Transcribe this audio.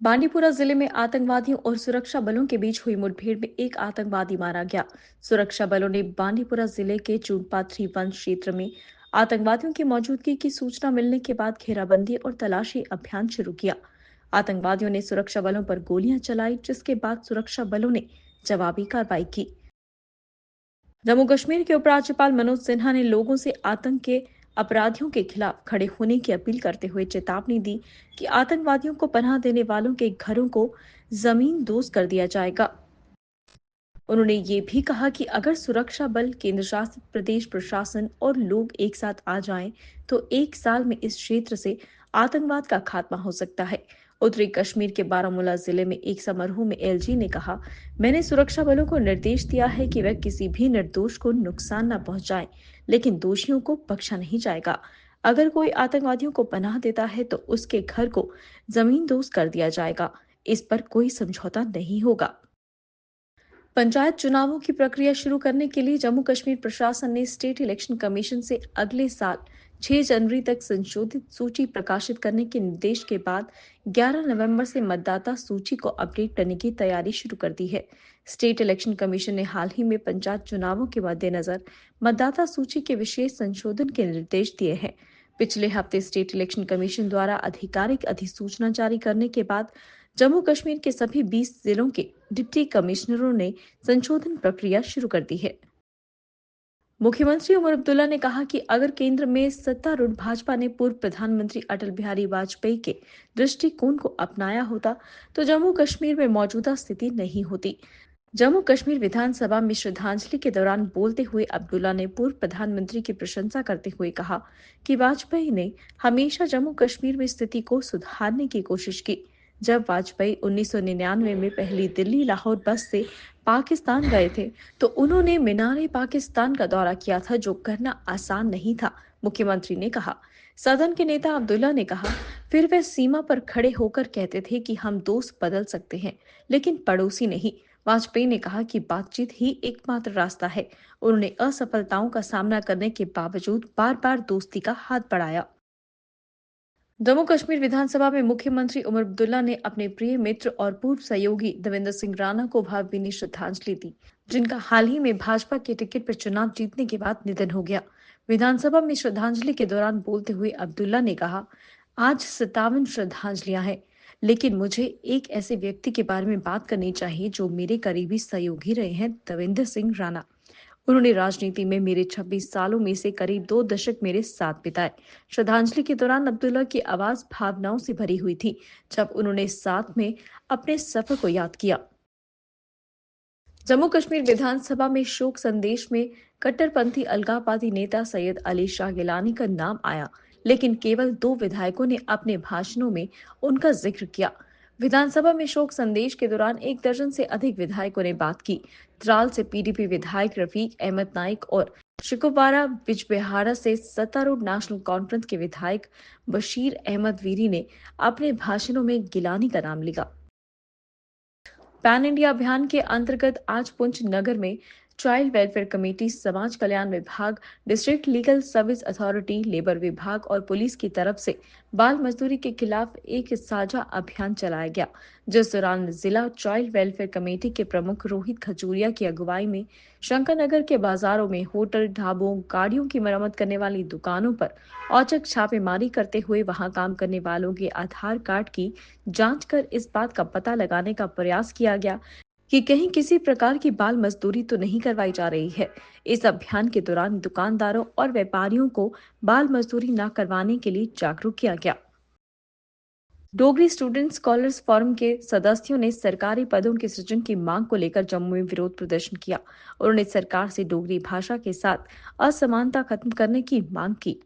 बांडीपुरा जिले में आतंकवादियों और सुरक्षा बलों के बीच हुई मुठभेड़ में एक आतंकवादी मारा गया। सुरक्षा बलों ने बांडीपुरा जिले के चूनपाथरी वन क्षेत्र में आतंकवादियों की मौजूदगी की सूचना मिलने के बाद घेराबंदी और तलाशी अभियान शुरू किया। आतंकवादियों ने सुरक्षा बलों पर गोलियां चलाई, जिसके बाद सुरक्षा बलों ने जवाबी कार्रवाई की। जम्मू कश्मीर के उपराज्यपाल मनोज सिन्हा ने लोगों से आतंक के अपराधियों के खिलाफ खड़े होने की अपील करते हुए चेतावनी दी कि आतंकवादियों को पनाह देने वालों के घरों को जमीन दोज कर दिया जाएगा। उन्होंने ये भी कहा कि अगर सुरक्षा बल, केंद्र शासित प्रदेश प्रशासन और लोग एक साथ आ जाएं, तो एक साल में इस क्षेत्र से आतंकवाद का खात्मा हो सकता है। उत्तरी कश्मीर के बारामूला जिले में एक समारोह में एलजी ने कहा, मैंने सुरक्षा बलों को निर्देश दिया है कि वह किसी भी निर्दोष को नुकसान न पहुंचाएं, लेकिन दोषियों को बख्शा नहीं जाएगा। अगर कोई आतंकवादियों को पनाह देता है तो उसके घर को जमींदोज कर दिया जाएगा। इस पर कोई समझौता नहीं होगा। पंचायत चुनावों की प्रक्रिया शुरू करने के लिए जम्मू कश्मीर प्रशासन ने स्टेट इलेक्शन कमीशन से अगले साल 6 जनवरी तक संशोधित सूची प्रकाशित करने के निर्देश के बाद 11 नवंबर से मतदाता सूची को अपडेट करने की तैयारी शुरू कर दी है। स्टेट इलेक्शन कमीशन ने हाल ही में पंचायत चुनावों के मद्देनजर मतदाता सूची के विशेष संशोधन के निर्देश दिए हैं। पिछले हफ्ते स्टेट इलेक्शन कमीशन द्वारा आधिकारिक अधिसूचना जारी करने के बाद जम्मू कश्मीर के सभी 20 जिलों के डिप्टी कमिश्नरों ने संशोधन प्रक्रिया शुरू कर दी है। मुख्यमंत्री उमर अब्दुल्ला ने कहा कि अगर केंद्र में सत्तारूढ़ भाजपा ने पूर्व प्रधानमंत्री अटल बिहारी वाजपेयी के दृष्टिकोण को अपनाया होता, तो जम्मू कश्मीर में मौजूदा स्थिति नहीं होती। जम्मू कश्मीर विधानसभा में श्रद्धांजलि के दौरान बोलते हुए अब्दुल्ला ने पूर्व प्रधानमंत्री की प्रशंसा करते हुए कहा कि वाजपेयी ने हमेशा जम्मू कश्मीर में स्थिति को सुधारने की कोशिश की। जब वाजपेयी 1999 में पहली दिल्ली लाहौर बस से पाकिस्तान गए थे, तो उन्होंने मीनारे पाकिस्तान का दौरा किया था, जो करना आसान नहीं था। मुख्यमंत्री ने कहा। सदन के नेता अब्दुल्ला ने कहा, फिर वे सीमा पर खड़े होकर कहते थे कि हम दोस्त बदल सकते हैं, लेकिन पड़ोसी नहीं। वाजपेयी ने कहा कि बातचीत ही एकमात्र रास्ता है। उन्होंने असफलताओं का सामना करने के बावजूद बार बार दोस्ती का हाथ बढ़ाया। जम्मू कश्मीर विधानसभा में मुख्यमंत्री उमर अब्दुल्ला ने अपने प्रिय मित्र और पूर्व सहयोगी देवेंद्र सिंह राणा को भावभीनी श्रद्धांजलि दी, जिनका हाल ही में भाजपा के टिकट पर चुनाव जीतने के बाद निधन हो गया। विधानसभा में श्रद्धांजलि के दौरान बोलते हुए अब्दुल्ला ने कहा, आज 57 श्रद्धांजलियां हैं, लेकिन मुझे एक ऐसे व्यक्ति के बारे में बात करनी चाहिए जो मेरे करीबी सहयोगी रहे हैं, देवेंद्र सिंह राणा। उन्होंने राजनीति में मेरे 26 सालों में से करीब 2 दशक मेरे साथ बिताए। श्रद्धांजलि के दौरान अब्दुल्ला की आवाज भावनाओं से भरी हुई थी, जब उन्होंने साथ में अपने सफर को याद किया। जम्मू कश्मीर विधानसभा में शोक संदेश में कट्टरपंथी अलगाववादी नेता सैयद अली शाह गिलानी का नाम आया, लेकिन केवल 2 विधायकों ने अपने भाषणों में उनका जिक्र किया। विधानसभा में शोक संदेश के दौरान 1 दर्जन से अधिक विधायकों ने बात की। त्राल से पीडीपी विधायक रफीक अहमद नाइक और शिकोपारा बिजबिहारा से सत्तारूढ़ नेशनल कॉन्फ्रेंस के विधायक बशीर अहमद वीरी ने अपने भाषणों में गिलानी का नाम लिया। पैन इंडिया अभियान के अंतर्गत आज पुंछ नगर में चाइल्ड वेलफेयर कमेटी, समाज कल्याण विभाग, district legal service authority, labour विभाग और पुलिस की तरफ से बाल मजदूरी के खिलाफ एक साझा अभियान चलाया गया, जिस दौरान जिला चाइल्ड वेलफेयर कमेटी के प्रमुख रोहित खजूरिया की अगुवाई में शंकरनगर के बाजारों में होटल, ढाबों, गाड़ियों की मरम्मत करने वाली दुकानों पर औचक छापेमारी करते हुए वहां काम करने वालों के आधार कार्ड की जांच कर इस बात का पता लगाने का प्रयास किया गया कि कहीं किसी प्रकार की बाल मजदूरी तो नहीं करवाई जा रही है। इस अभियान के दौरान दुकानदारों और व्यापारियों को बाल मजदूरी न करवाने के लिए जागरूक किया गया। डोगरी स्टूडेंट स्कॉलर्स फोरम के सदस्यों ने सरकारी पदों के सृजन की मांग को लेकर जम्मू में विरोध प्रदर्शन किया। उन्होंने सरकार से डोगरी भाषा के साथ असमानता खत्म करने की मांग की।